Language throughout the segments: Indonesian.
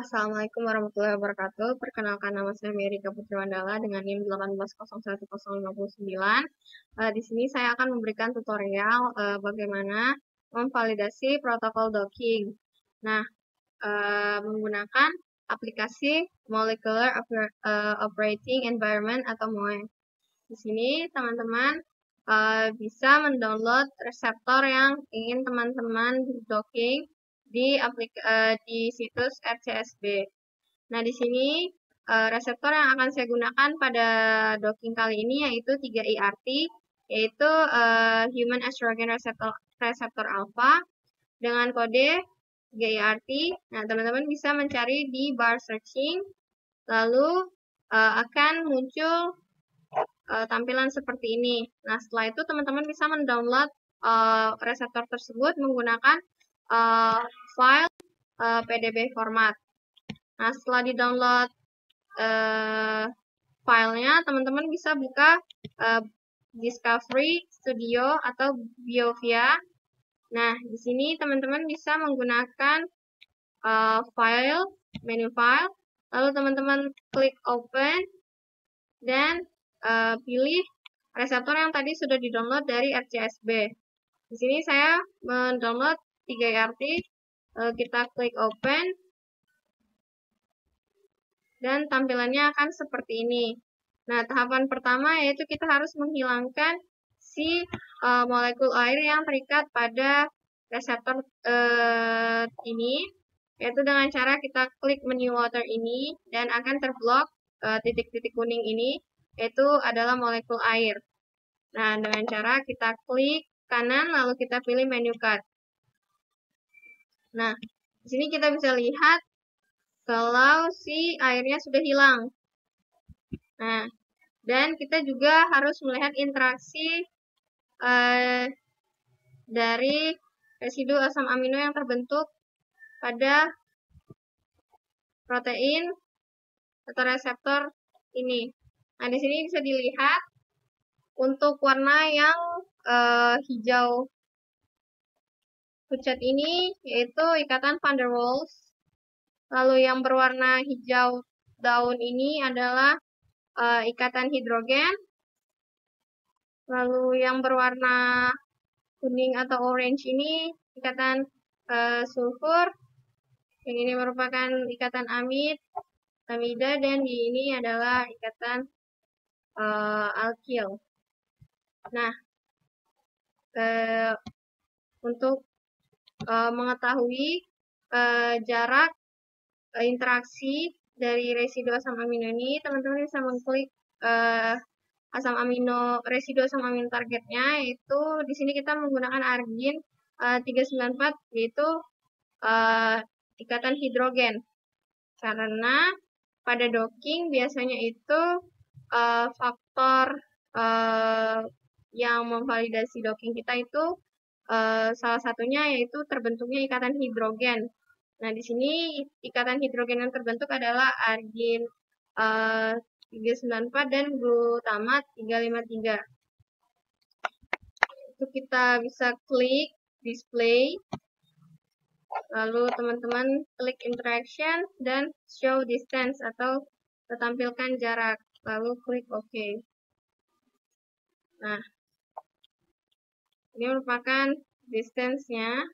Assalamualaikum warahmatullahi wabarakatuh. Perkenalkan, nama saya Mary Putri Mandala dengan NIM 1801059. Di sini saya akan memberikan tutorial bagaimana memvalidasi protokol docking. Nah, menggunakan aplikasi Molecular Operating Environment atau MOE. Di sini teman-teman bisa mendownload reseptor yang ingin teman-teman docking di situs RCSB. Nah, di sini reseptor yang akan saya gunakan pada docking kali ini yaitu 3ERT, yaitu Human Estrogen Receptor Alpha dengan kode 3ERT. Nah, teman-teman bisa mencari di bar searching, lalu akan muncul tampilan seperti ini. Nah, setelah itu teman-teman bisa mendownload reseptor tersebut menggunakan file PDB format. Nah, setelah di-download filenya, teman-teman bisa buka Discovery Studio atau Biovia. Nah, di sini teman-teman bisa menggunakan file, menu file, lalu teman-teman klik open, dan pilih reseptor yang tadi sudah di-download dari RCSB. Di sini saya mendownload 3ERT, kita klik open, dan tampilannya akan seperti ini. Nah, tahapan pertama yaitu kita harus menghilangkan si molekul air yang terikat pada reseptor ini, yaitu dengan cara kita klik menu water ini, dan akan terblok titik-titik kuning ini, yaitu adalah molekul air. Nah, dengan cara kita klik kanan, lalu kita pilih menu cut. Nah, di sini kita bisa lihat kalau si airnya sudah hilang. Nah, dan kita juga harus melihat interaksi dari residu asam amino yang terbentuk pada protein atau reseptor ini. Nah, di sini bisa dilihat untuk warna yang hijau pucat ini yaitu ikatan van der Waals. Lalu yang berwarna hijau daun ini adalah ikatan hidrogen. Lalu yang berwarna kuning atau orange ini ikatan sulfur. Yang ini merupakan ikatan amida, dan di ini adalah ikatan alkyl. Nah, untuk mengetahui jarak interaksi dari residu asam amino ini, teman-teman bisa mengklik residu asam amino targetnya, yaitu di sini kita menggunakan argin 394, yaitu ikatan hidrogen. Karena pada docking biasanya itu faktor yang memvalidasi docking kita itu salah satunya yaitu terbentuknya ikatan hidrogen. Nah, di sini ikatan hidrogen yang terbentuk adalah argin 394 dan glutamat 353. Itu kita bisa klik display, lalu teman-teman klik interaction dan show distance atau tampilkan jarak, lalu klik OK. Nah, ini merupakan distance-nya.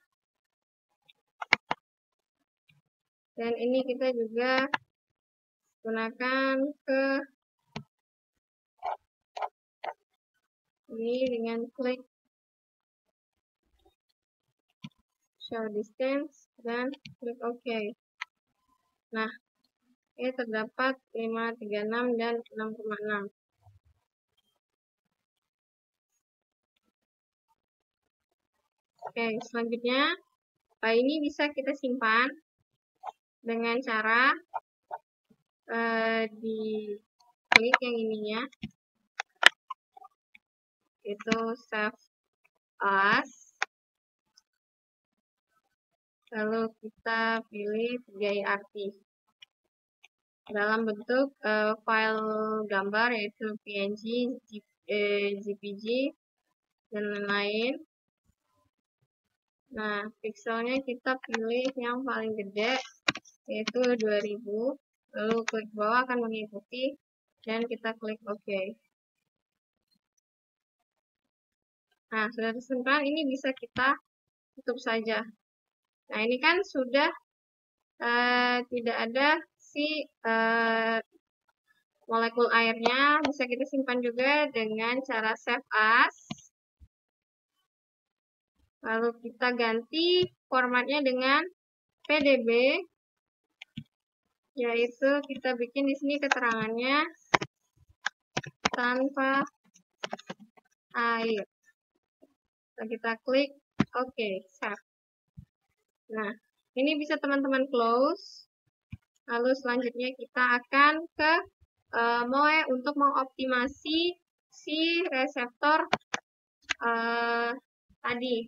Dan ini kita juga gunakan ke ini dengan klik show distance dan klik OK. Nah, ini terdapat 536 dan 6,6. Oke, selanjutnya ini bisa kita simpan dengan cara di klik yang ininya, itu save as, lalu kita pilih 3ERT dalam bentuk file gambar yaitu PNG, JPG, dan lain-lain. Nah, pixelnya kita pilih yang paling gede yaitu 2000. Lalu klik bawah akan mengikuti dan kita klik OK. Nah, sudah tersimpan, ini bisa kita tutup saja. Nah, ini kan sudah tidak ada si molekul airnya. Bisa kita simpan juga dengan cara save as. Lalu kita ganti formatnya dengan PDB, yaitu kita bikin di sini keterangannya tanpa air. Lalu kita klik OK, save. Nah, ini bisa teman-teman close. Lalu selanjutnya kita akan ke MOE untuk mengoptimasi si reseptor tadi.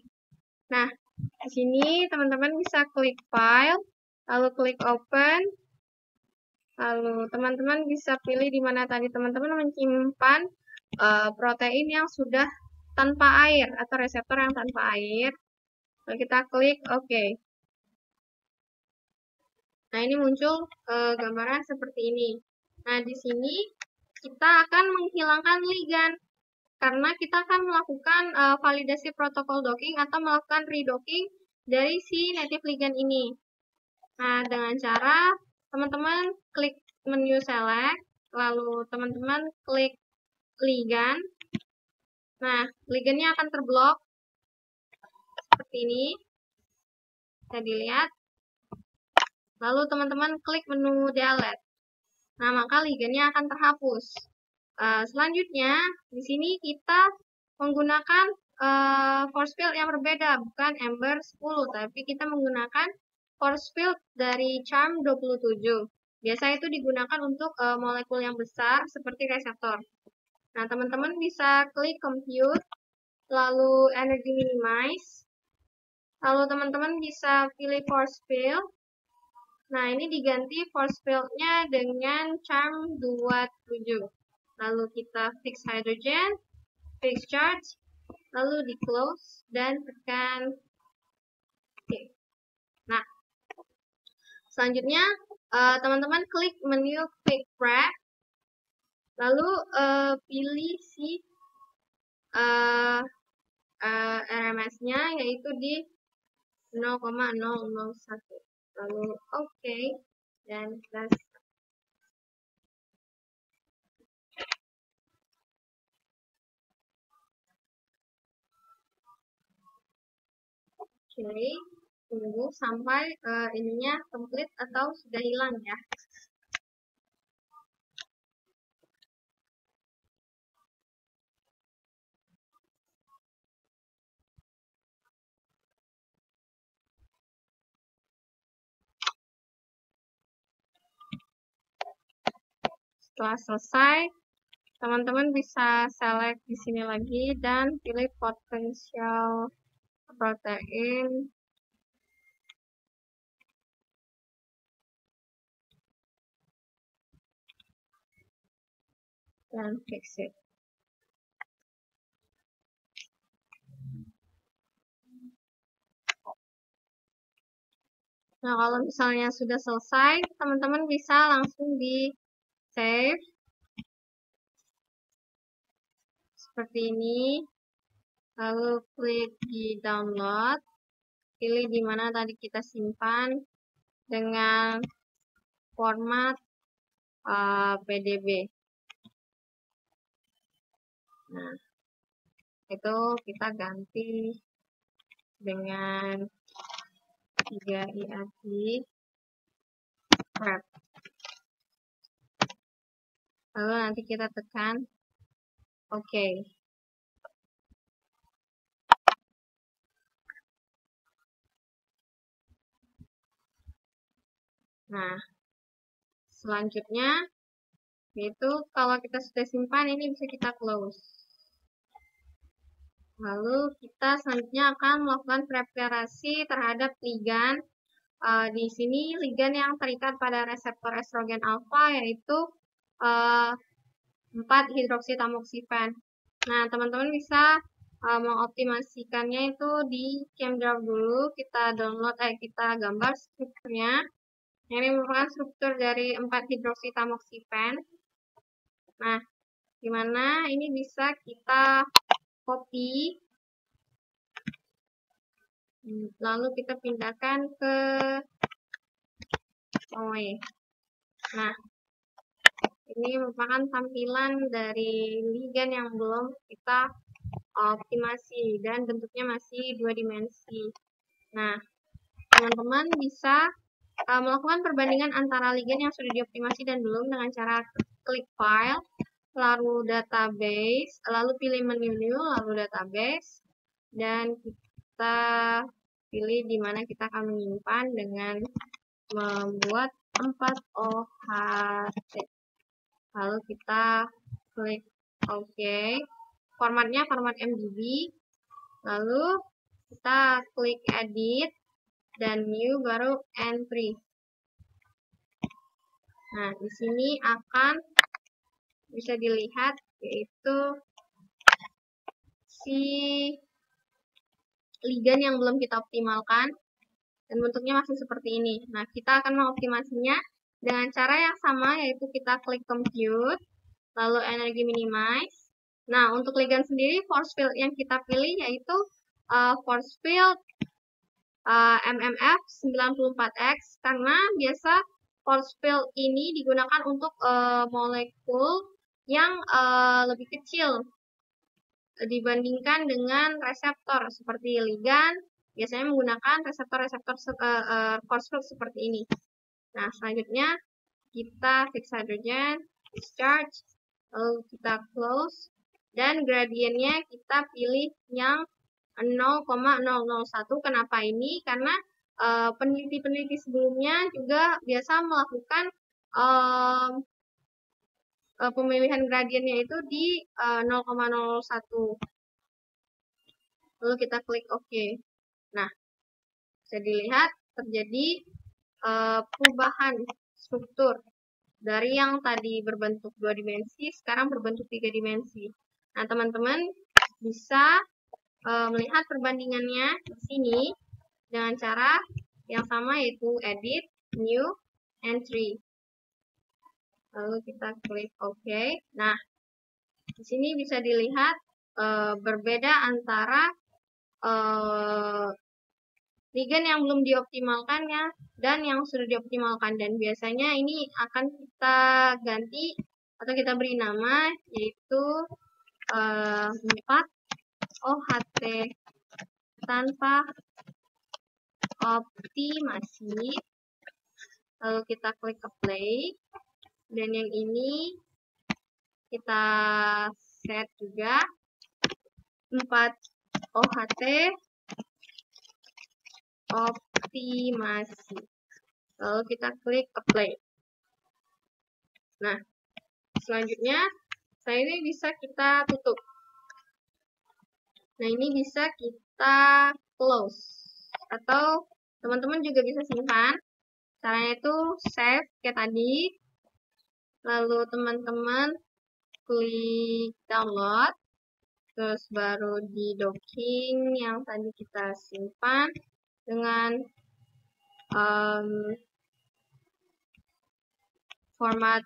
Nah, di sini teman-teman bisa klik file, lalu klik open, lalu teman-teman bisa pilih di mana tadi teman-teman menyimpan protein yang sudah tanpa air atau reseptor yang tanpa air. Lalu kita klik OK. Nah, ini muncul gambaran seperti ini. Nah, di sini kita akan menghilangkan ligan karena kita akan melakukan validasi protokol docking atau melakukan redocking dari si native ligand ini. Nah, dengan cara teman-teman klik menu select, lalu teman-teman klik ligand. Nah, ligandnya akan terblok seperti ini. Bisa dilihat. Lalu teman-teman klik menu delete. Nah, maka ligandnya akan terhapus. Selanjutnya, di sini kita menggunakan force field yang berbeda, bukan Ember 10, tapi kita menggunakan force field dari Charm 27. Biasa itu digunakan untuk molekul yang besar seperti reseptor. Nah, teman-teman bisa klik compute, lalu energy minimize, lalu teman-teman bisa pilih force field. Nah, ini diganti force field-nya dengan Charm 27. Lalu kita fix hydrogen, fix charge, lalu di close dan tekan OK. Nah, selanjutnya teman-teman klik menu quick prep, lalu pilih si RMS-nya yaitu di 0,001. Lalu OK dan plus. Oke, tunggu sampai ininya complete atau sudah hilang ya. Setelah selesai, teman-teman bisa select di sini lagi dan pilih potensial protein. Dan fix it. Nah, kalau misalnya sudah selesai, teman-teman bisa langsung di save. Seperti ini. Lalu klik di download. Pilih di mana tadi kita simpan dengan format PDB. Nah, itu kita ganti dengan 3 IAD prep. Lalu nanti kita tekan OK. Nah, selanjutnya yaitu kalau kita sudah simpan ini bisa kita close. Lalu kita selanjutnya akan melakukan preparasi terhadap ligan. Di sini ligan yang terikat pada reseptor estrogen alfa yaitu 4-hidroksitamoxifen. Nah, teman-teman bisa mengoptimasikannya itu di ChemDraw dulu. Kita download, kita gambar scriptnya. Ini merupakan struktur dari 4-hidroksitamoksifen. Nah, dimana ini bisa kita copy, lalu kita pindahkan ke OE. Nah, ini merupakan tampilan dari ligan yang belum kita optimasi dan bentuknya masih 2 dimensi. Nah, teman-teman bisa melakukan perbandingan antara ligan yang sudah dioptimasi dan belum dengan cara klik file, lalu database, lalu pilih menu new, lalu database, dan kita pilih di mana kita akan menyimpan dengan membuat 4OHT. Lalu kita klik OK. Formatnya format MGB. Lalu kita klik edit dan new baru entry. Nah, di sini akan bisa dilihat yaitu si ligan yang belum kita optimalkan dan bentuknya masih seperti ini. Nah, kita akan mengoptimasinya dengan cara yang sama, yaitu kita klik compute, lalu energi minimize. Nah, untuk ligan sendiri, force field yang kita pilih yaitu force field MMF 94X, karena biasa force field ini digunakan untuk molekul yang lebih kecil dibandingkan dengan reseptor seperti ligan, biasanya menggunakan reseptor-reseptor force field seperti ini. Nah, selanjutnya kita fix hydrogen, discharge, lalu kita close, dan gradiennya kita pilih yang 0,001. Kenapa ini? Karena peneliti-peneliti sebelumnya juga biasa melakukan pemilihan gradiennya itu di 0,01. Lalu kita klik OK. Nah, bisa dilihat terjadi perubahan struktur dari yang tadi berbentuk 2 dimensi, sekarang berbentuk 3 dimensi. Nah, teman-teman bisa melihat perbandingannya di sini dengan cara yang sama, yaitu edit, new, entry. Lalu kita klik OK. Nah, di sini bisa dilihat berbeda antara ligan yang belum dioptimalkannya dan yang sudah dioptimalkan. Dan biasanya ini akan kita ganti atau kita beri nama, yaitu 4OHT tanpa optimasi. Lalu kita klik apply. Dan yang ini kita set juga 4OHT optimasi. Lalu kita klik apply. Nah, selanjutnya ini bisa kita tutup. Nah, ini bisa kita close. Atau teman-teman juga bisa simpan. Caranya itu save kayak tadi. Lalu teman-teman klik download. Terus baru di docking yang tadi kita simpan dengan format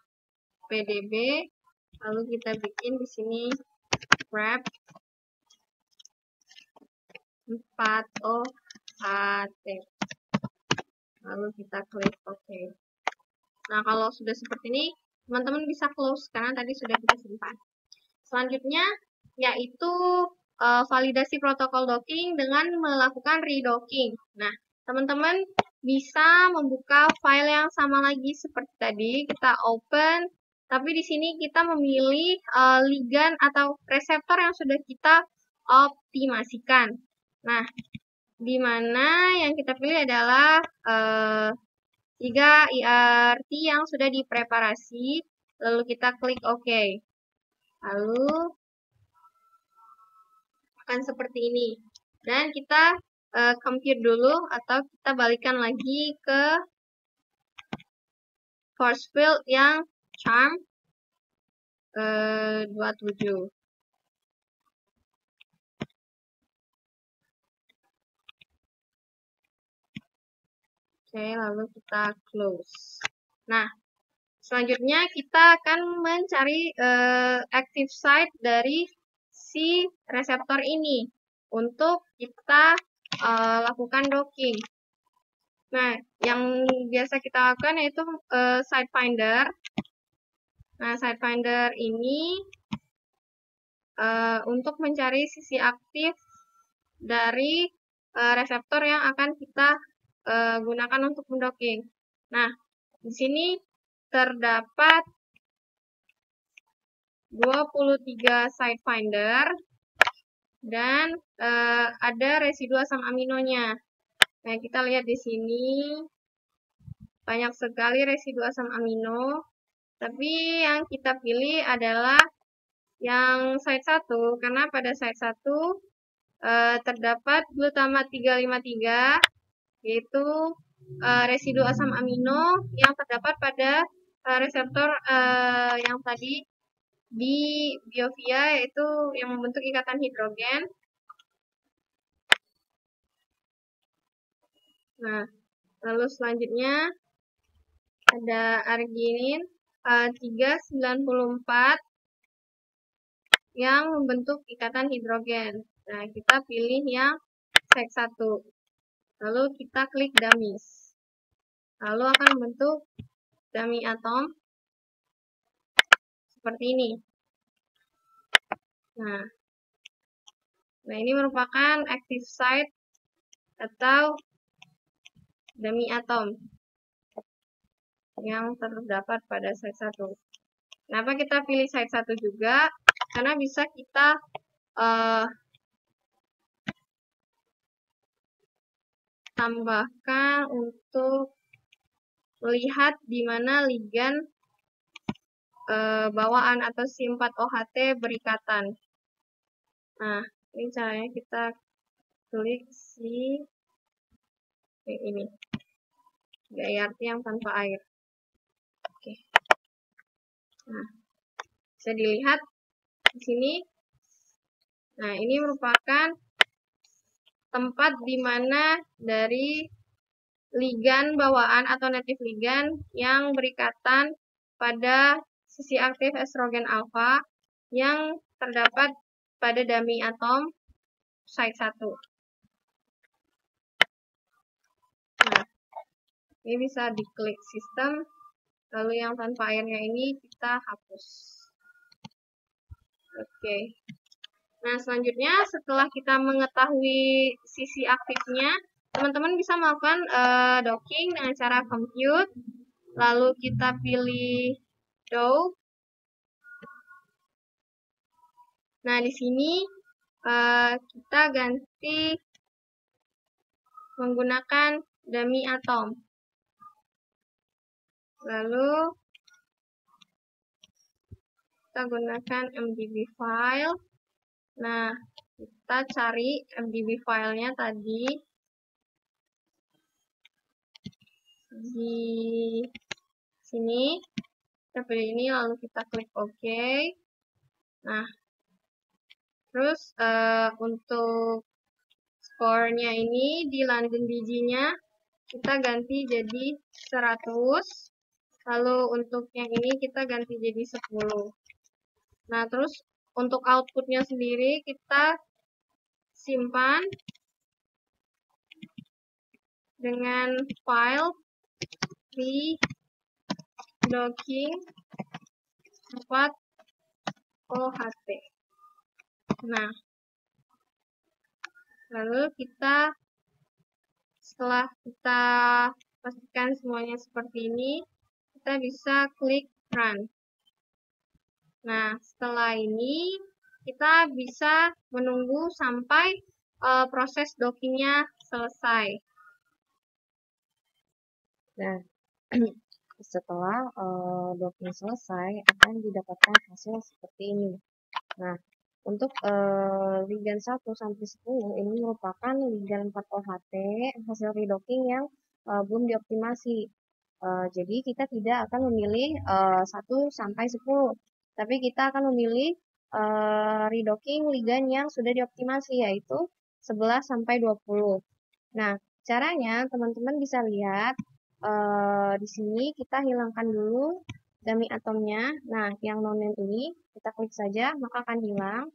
PDB. Lalu kita bikin di sini wrap 4OHT. Lalu kita klik OK. Nah, kalau sudah seperti ini, teman-teman bisa close karena tadi sudah kita simpan. Selanjutnya yaitu validasi protokol docking dengan melakukan redocking. Nah, teman-teman bisa membuka file yang sama lagi seperti tadi, kita open, tapi di sini kita memilih ligan atau reseptor yang sudah kita optimasikan. Nah, di mana yang kita pilih adalah 3 IRT yang sudah dipreparasi, lalu kita klik OK. Lalu akan seperti ini. Dan kita compute dulu atau kita balikan lagi ke force field yang charm 27. Oke, lalu kita close. Nah, selanjutnya kita akan mencari active site dari si reseptor ini untuk kita lakukan docking. Nah, yang biasa kita lakukan yaitu site finder. Nah, site finder ini untuk mencari sisi aktif dari reseptor yang akan kita gunakan untuk mendocking. Nah, di sini terdapat 23 site finder dan ada residu asam aminonya. Nah, kita lihat di sini banyak sekali residu asam amino, tapi yang kita pilih adalah yang site 1 karena pada site 1 terdapat glutamat 353 yaitu residu asam amino yang terdapat pada reseptor yang tadi di biofia, yaitu yang membentuk ikatan hidrogen. Nah, lalu selanjutnya ada arginin 394 yang membentuk ikatan hidrogen. Nah, kita pilih yang site 1. Lalu kita klik dummies. Lalu akan membentuk dummy atom seperti ini. Nah, ini merupakan active site atau dummy atom yang terdapat pada site 1. Kenapa kita pilih site 1 juga? Karena bisa kita tambahkan untuk melihat di mana ligan bawaan atau si 4-OHT berikatan. Nah, ini caranya kita klik si ini. GIRT yang tanpa air. Oke. Nah, bisa dilihat di sini. Nah, ini merupakan tempat di mana dari ligan bawaan atau native ligan yang berikatan pada sisi aktif estrogen alfa yang terdapat pada dummy atom site 1. Nah, ini bisa diklik sistem, lalu yang tanpa airnya ini kita hapus. Oke. Nah, selanjutnya setelah kita mengetahui sisi aktifnya, teman-teman bisa melakukan docking dengan cara compute. Lalu kita pilih do. Nah, di sini kita ganti menggunakan dummy atom. Lalu kita gunakan MDB file. Nah, kita cari MDB filenya tadi di sini. Kita pilih ini, lalu kita klik OK. Nah, terus untuk skornya ini di London DG-nya kita ganti jadi 100. Lalu untuk yang ini kita ganti jadi 10. Nah, terus untuk outputnya sendiri kita simpan dengan file docking 4-OHT. Nah, lalu setelah kita pastikan semuanya seperti ini, kita bisa klik run. Nah, setelah ini kita bisa menunggu sampai proses dockingnya selesai. Nah, setelah docking selesai akan didapatkan hasil seperti ini. Nah, untuk ligan 1 sampai 10 ini merupakan ligan 4-OHT hasil redocking yang belum dioptimasi. Jadi kita tidak akan memilih 1 sampai 10, tapi kita akan memilih redocking ligan yang sudah dioptimasi, yaitu 11 sampai 20. Nah, caranya teman-teman bisa lihat di sini kita hilangkan dulu dummy atomnya. Nah, yang non-name ini kita klik saja, maka akan hilang.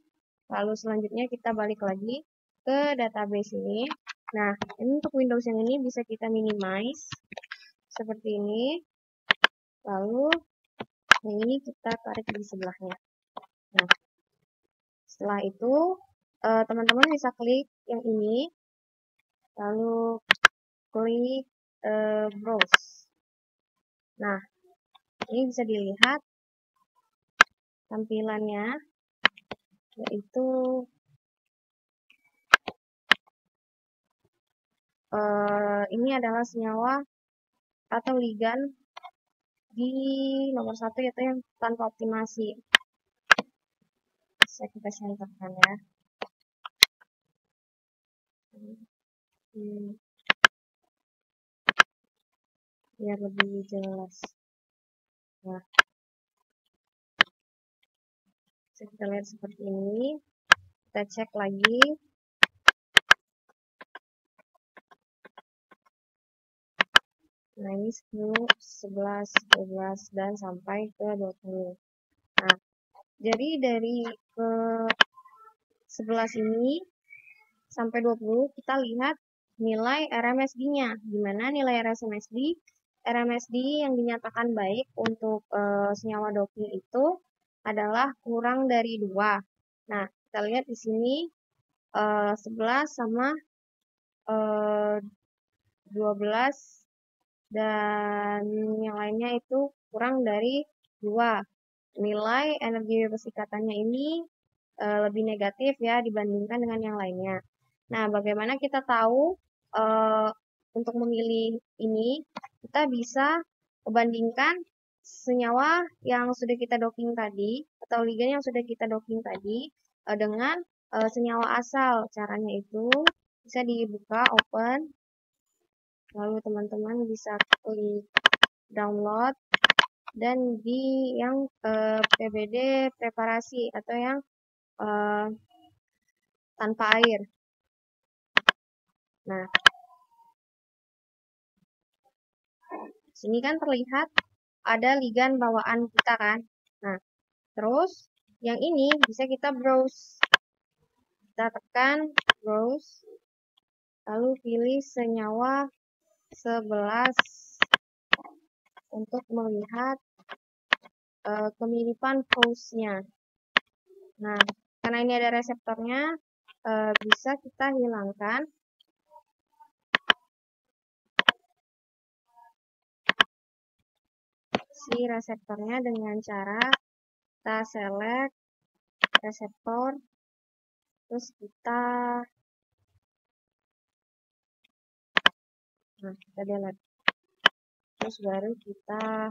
Lalu selanjutnya kita balik lagi ke database ini. Nah, ini untuk Windows yang ini bisa kita minimize seperti ini. Lalu yang ini kita tarik di sebelahnya. Nah, setelah itu teman-teman bisa klik yang ini, lalu klik browse. Nah, ini bisa dilihat tampilannya, yaitu ini adalah senyawa atau ligan di nomor 1, yaitu yang tanpa optimasi. Bisa kita senterkan ya. Biar lebih jelas. Nah, bisa kita lihat seperti ini. Kita cek lagi. Nah, ini 10, 11, 12, dan sampai ke 20. Nah, jadi dari ke 11 ini sampai 20 kita lihat nilai RMSD-nya. Gimana nilai RMSD yang dinyatakan baik untuk senyawa doping itu adalah kurang dari 2. Nah, kita lihat di sini 11 sama 12 dan yang lainnya itu kurang dari 2. Nilai energi bebas ikatannya ini lebih negatif ya dibandingkan dengan yang lainnya. Nah, bagaimana kita tahu untuk memilih ini, kita bisa membandingkan senyawa yang sudah kita docking tadi atau ligan yang sudah kita docking tadi dengan senyawa asal. Caranya itu bisa dibuka, open, lalu teman-teman bisa klik download, dan di yang PBD preparasi atau yang tanpa air. Nah, sini kan terlihat ada ligan bawaan kita kan. Nah, terus yang ini bisa kita browse. Kita tekan browse, lalu pilih senyawa 11 untuk melihat kemiripan pose-nya. Nah, karena ini ada reseptornya, bisa kita hilangkan. Si reseptornya dengan cara kita select reseptor, terus kita delete, terus baru kita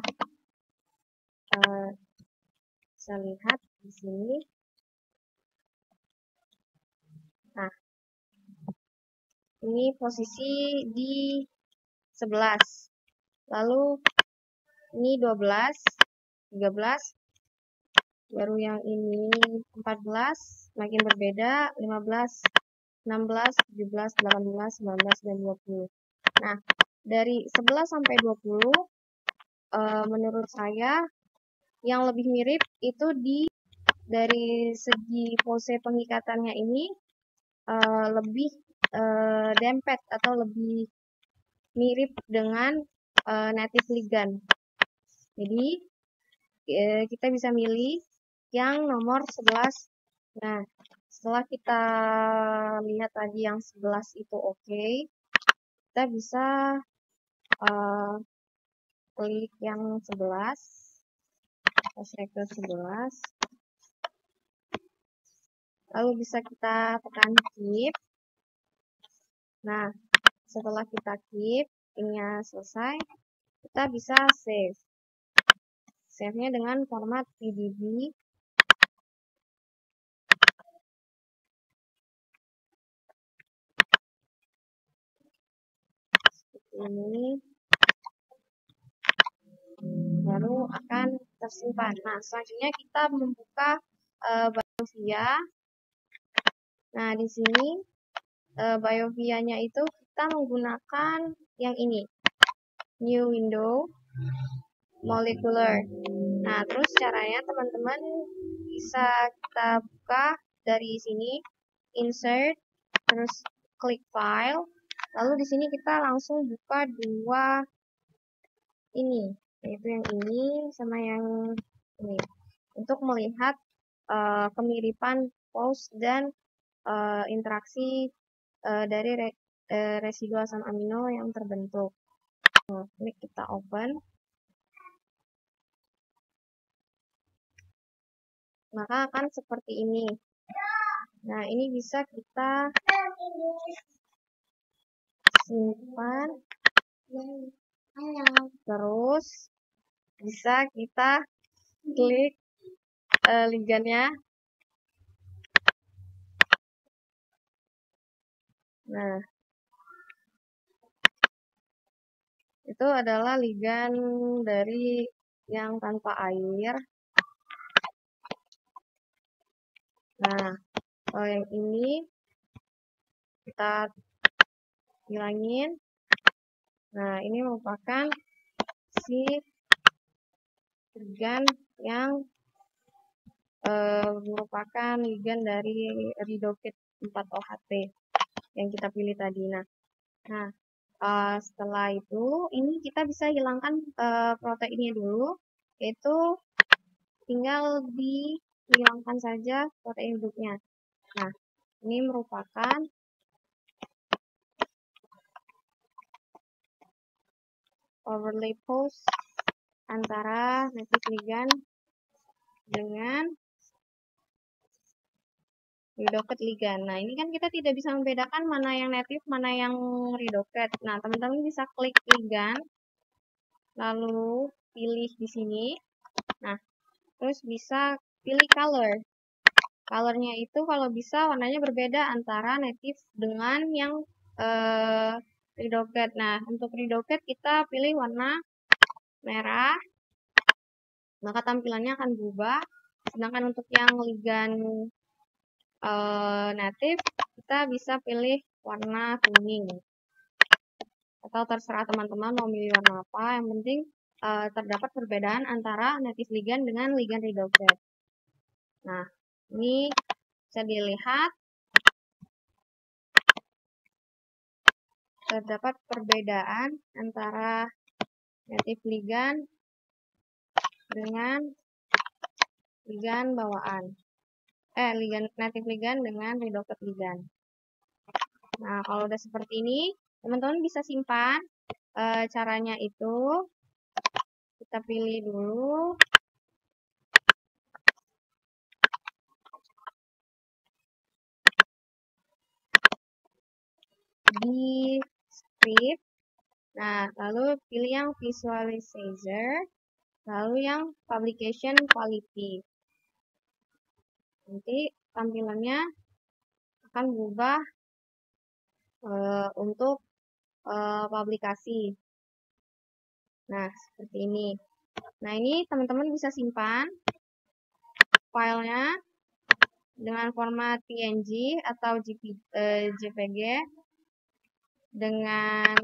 bisa lihat di sini. Nah, ini posisi di 11, lalu ini 12, 13, baru yang ini 14, makin berbeda, 15, 16, 17, 18, 19, dan 20. Nah, dari 11 sampai 20, menurut saya yang lebih mirip itu dari segi pose pengikatannya ini lebih dempet atau lebih mirip dengan native ligand. Jadi kita bisa milih yang nomor 11. Nah, setelah kita lihat tadi yang 11 itu oke, kita bisa klik yang 11, ke 11, lalu bisa kita tekan keep. Nah, setelah kita keep, ininya selesai, kita bisa save. Save-nya dengan format PDB. Seperti ini. Baru akan tersimpan. Nah, selanjutnya kita membuka BioVia. Nah, di sini BioVia-nya itu kita menggunakan yang ini. new window, molecular. Nah, terus caranya teman-teman bisa kita buka dari sini, insert, terus klik file, lalu di sini kita langsung buka dua ini, yaitu yang ini sama yang ini, untuk melihat kemiripan pose dan interaksi dari residu asam amino yang terbentuk. Ini kita open. Maka akan seperti ini. Nah, ini bisa kita simpan. Terus bisa kita klik ligannya. Nah, itu adalah ligan dari yang tanpa air. Nah, kalau yang ini kita hilangin. Nah, ini merupakan si ligan yang merupakan ligan dari Ridokit 4-OHT yang kita pilih tadi. Nah, setelah itu, ini kita bisa hilangkan proteinnya dulu, yaitu tinggal dihilangkan saja protein hidupnya. Nah, ini merupakan overlay pose antara native ligand dengan Ridokit ligand. Nah, ini kan kita tidak bisa membedakan mana yang native, mana yang Ridokit. Nah, teman-teman bisa klik ligand, lalu pilih di sini. Nah, terus bisa pilih color. Colornya itu kalau bisa warnanya berbeda antara native dengan yang Ridokit. Nah, untuk Ridokit kita pilih warna merah, maka tampilannya akan berubah. Sedangkan untuk yang ligand native, kita bisa pilih warna kuning. Atau terserah teman-teman mau milih warna apa, yang penting terdapat perbedaan antara native ligand dengan ligand Ridokit. Nah, ini bisa dilihat terdapat perbedaan antara native ligand dengan ligand bawaan. Native ligand dengan Ridokit ligand. Nah, kalau udah seperti ini, teman-teman bisa simpan. Caranya itu kita pilih dulu. Di script. Nah, lalu pilih yang visualizer, lalu yang publication quality. Nanti tampilannya akan berubah untuk publikasi. Nah, seperti ini. Nah, ini teman-teman bisa simpan filenya dengan format PNG atau JPG dengan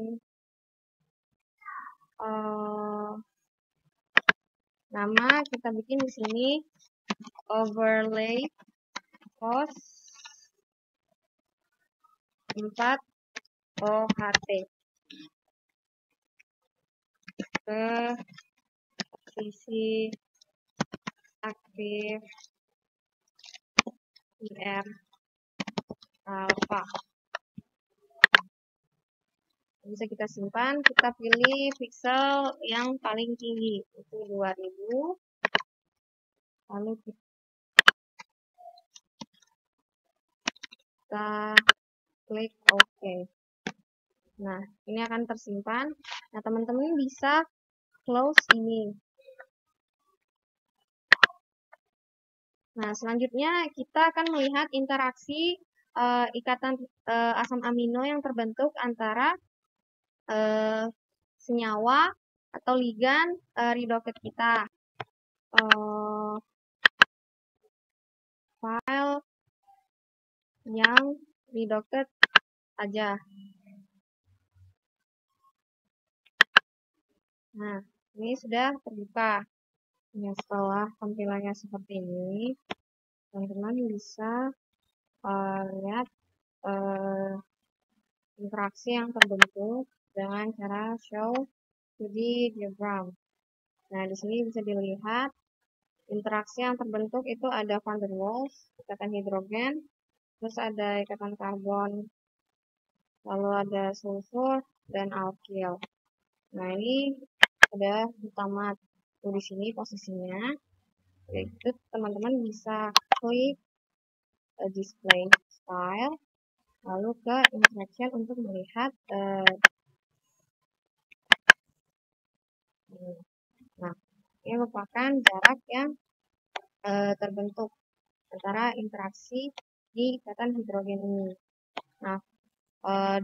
nama kita bikin di sini overlay pose 4-OHT ke sisi aktif IR alpha. Bisa kita simpan, kita pilih pixel yang paling tinggi, itu 2000. Lalu kita klik OK. Nah, ini akan tersimpan. Nah, teman-teman bisa close ini. Nah, selanjutnya kita akan melihat interaksi ikatan asam amino yang terbentuk antara senyawa atau ligand Ridokit kita. File yang Ridokit aja. Nah, ini sudah terbuka. Ya, setelah tampilannya seperti ini, teman-teman bisa lihat interaksi yang terbentuk dengan cara show 2D diagram. Nah, di sini bisa dilihat interaksi yang terbentuk itu ada van der Waals, ikatan hidrogen, terus ada ikatan karbon, lalu ada sulfur dan alkyl. Nah, ini ada glutamat. Di sini posisinya, yaitu teman-teman bisa klik display style, lalu ke interaction untuk melihat nah, ini merupakan jarak yang terbentuk antara interaksi di ikatan hidrogen ini. Nah,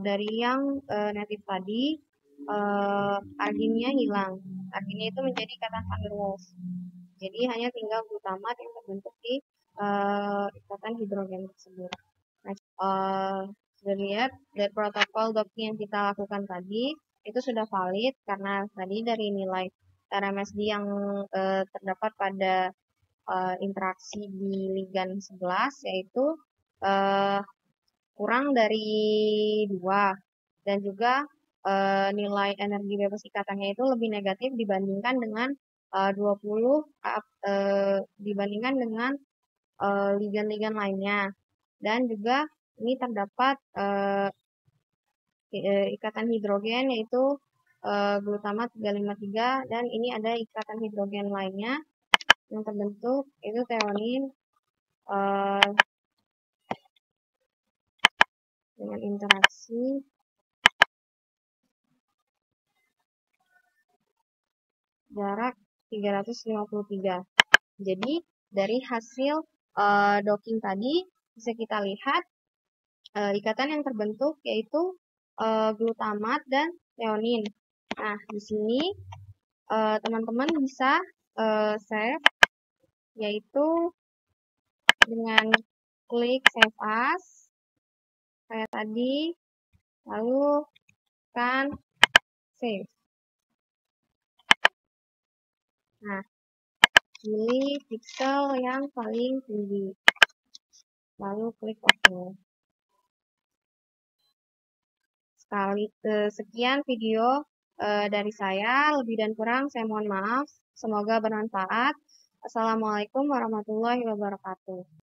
dari yang native tadi, arginnya hilang. Arginnya itu menjadi ikatan van der Waals. Jadi hanya tinggal glutamat yang terbentuk di ikatan hidrogen tersebut. Nah, sudah lihat dari protokol docking yang kita lakukan tadi itu sudah valid karena tadi dari nilai RMSD yang terdapat pada interaksi di ligan 11 yaitu kurang dari 2 dan juga nilai energi bebas ikatannya itu lebih negatif dibandingkan dengan 20 dibandingkan dengan ligan-ligan lainnya. Dan juga ini terdapat ikatan hidrogen yaitu glutamat 353 dan ini ada ikatan hidrogen lainnya yang terbentuk itu threonine dengan interaksi jarak 353. Jadi dari hasil docking tadi bisa kita lihat ikatan yang terbentuk yaitu glutamat dan threonine. Nah, di sini teman-teman bisa save yaitu dengan klik save as kayak tadi, lalu tekan save. Nah, pilih pixel yang paling tinggi, lalu klik OK. Sekian video dari saya, lebih dan kurang saya mohon maaf. Semoga bermanfaat. Assalamualaikum warahmatullahi wabarakatuh.